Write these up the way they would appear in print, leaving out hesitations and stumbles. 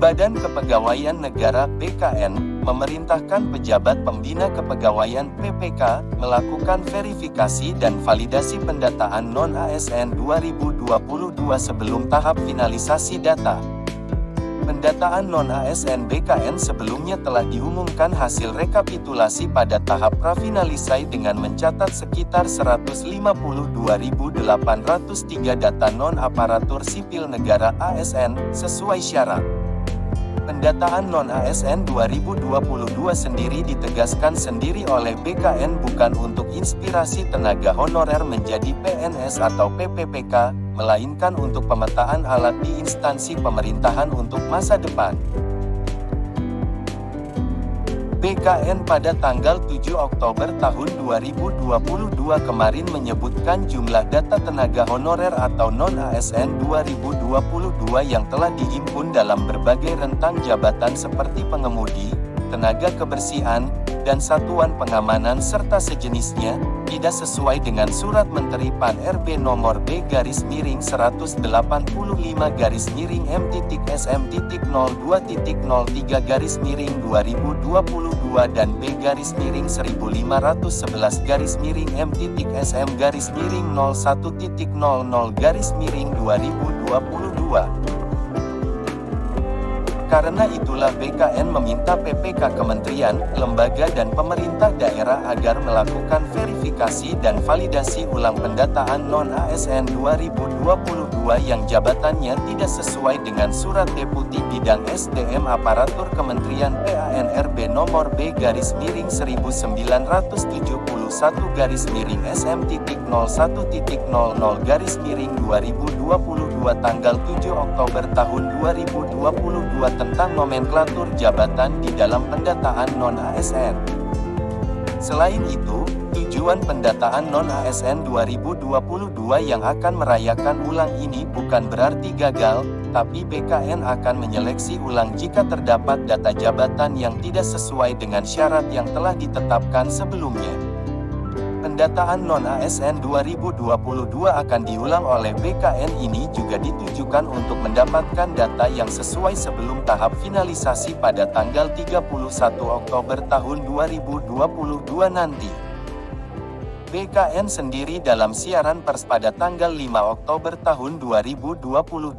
Badan Kepegawaian Negara (BKN) memerintahkan pejabat pembina kepegawaian (PPK) melakukan verifikasi dan validasi pendataan non-ASN 2022 sebelum tahap finalisasi data. Pendataan non-ASN BKN sebelumnya telah diumumkan hasil rekapitulasi pada tahap prafinalisasi dengan mencatat sekitar 152.803 data non-aparatur sipil negara (ASN) sesuai syarat. Pendataan non-ASN 2022 sendiri ditegaskan sendiri oleh BKN bukan untuk inspirasi tenaga honorer menjadi PNS atau PPPK, melainkan untuk pemetaan alat di instansi pemerintahan untuk masa depan. BKN pada tanggal 7 Oktober tahun 2022 kemarin menyebutkan jumlah data tenaga honorer atau non-ASN 2022 yang telah dihimpun dalam berbagai rentang jabatan seperti pengemudi, tenaga kebersihan, dan satuan pengamanan serta sejenisnya, tidak sesuai dengan Surat Menteri PAN-RB nomor B-185-SM.02.03-2022 dan B-1511-SM-SM-01.00-2022. Karena itulah BKN meminta PPK kementerian, lembaga dan pemerintah daerah agar melakukan verifikasi dan validasi ulang pendataan non-ASN 2022 yang jabatannya tidak sesuai dengan Surat Deputi Bidang SDM Aparatur Kementerian PAN-RB nomor B-SM-01.00-SM-0022 tanggal 7 Oktober tahun 2022 tentang nomenklatur jabatan di dalam pendataan non-ASN. Selain itu, tujuan pendataan non-ASN 2022 yang akan merayakan ulang ini bukan berarti gagal, tapi BKN akan menyeleksi ulang jika terdapat data jabatan yang tidak sesuai dengan syarat yang telah ditetapkan sebelumnya. Pendataan non-ASN 2022 akan diulang oleh BKN ini juga ditujukan untuk mendapatkan data yang sesuai sebelum tahap finalisasi pada tanggal 31 Oktober tahun 2022 nanti. BKN sendiri dalam siaran pers pada tanggal 5 Oktober tahun 2022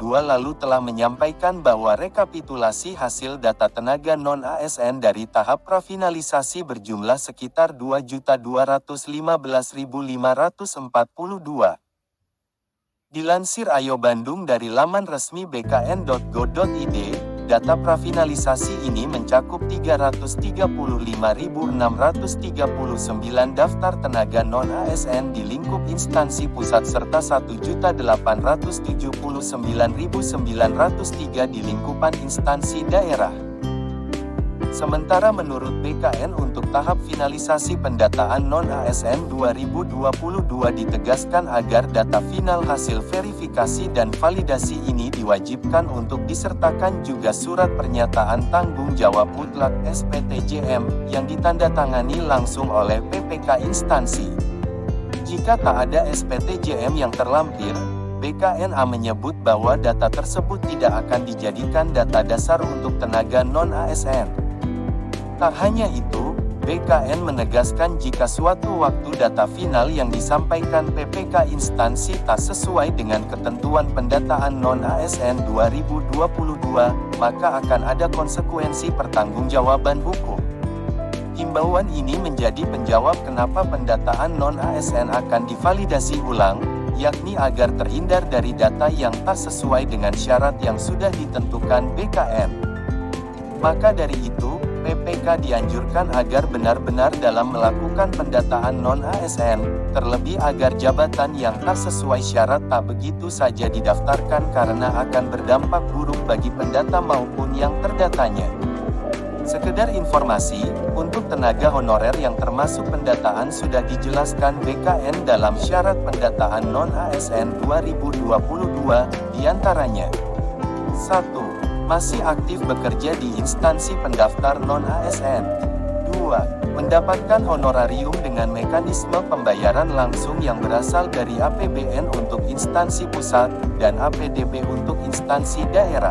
lalu telah menyampaikan bahwa rekapitulasi hasil data tenaga non-ASN dari tahap prafinalisasi berjumlah sekitar 2.215.542. Dilansir Ayo Bandung dari laman resmi bkn.go.id, data prafinalisasi ini mencakup 335.639 daftar tenaga non-ASN di lingkup instansi pusat serta 1.879.903 di lingkupan instansi daerah. Sementara menurut BKN untuk tahap finalisasi pendataan non-ASN 2022 ditegaskan agar data final hasil verifikasi dan validasi ini diwajibkan untuk disertakan juga surat pernyataan tanggung jawab mutlak SPTJM yang ditandatangani langsung oleh PPK instansi. Jika tak ada SPTJM yang terlampir, BKNA menyebut bahwa data tersebut tidak akan dijadikan data dasar untuk tenaga non-ASN. Tak hanya itu, BKN menegaskan jika suatu waktu data final yang disampaikan PPK instansi tak sesuai dengan ketentuan pendataan non-ASN 2022, maka akan ada konsekuensi pertanggungjawaban hukum. Himbauan ini menjadi penjawab kenapa pendataan non-ASN akan divalidasi ulang, yakni agar terhindar dari data yang tak sesuai dengan syarat yang sudah ditentukan BKN. Maka dari itu, PPK dianjurkan agar benar-benar dalam melakukan pendataan non-ASN, terlebih agar jabatan yang tak sesuai syarat tak begitu saja didaftarkan karena akan berdampak buruk bagi pendata maupun yang terdatanya. Sekedar informasi, untuk tenaga honorer yang termasuk pendataan sudah dijelaskan BKN dalam syarat pendataan non-ASN 2022, diantaranya 1. Masih aktif bekerja di instansi pendaftar non-ASN. 2. Mendapatkan honorarium dengan mekanisme pembayaran langsung yang berasal dari APBN untuk instansi pusat, dan APDB untuk instansi daerah.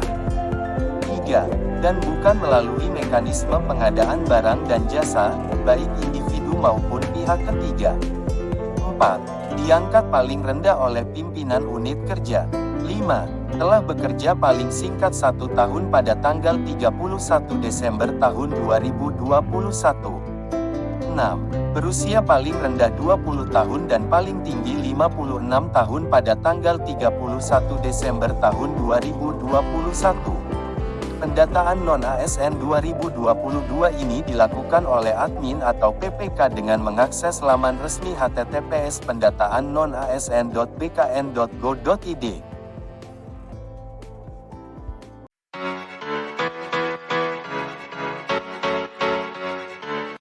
3. dan bukan melalui mekanisme pengadaan barang dan jasa, baik individu maupun pihak ketiga. 4. Diangkat paling rendah oleh pimpinan unit kerja. 5. Telah bekerja paling singkat 1 tahun pada tanggal 31 Desember tahun 2021. 6. Berusia paling rendah 20 tahun dan paling tinggi 56 tahun pada tanggal 31 Desember tahun 2021. Pendataan non-ASN 2022 ini dilakukan oleh admin atau PPK dengan mengakses laman resmi https pendataan non-asn.bkn.go.id.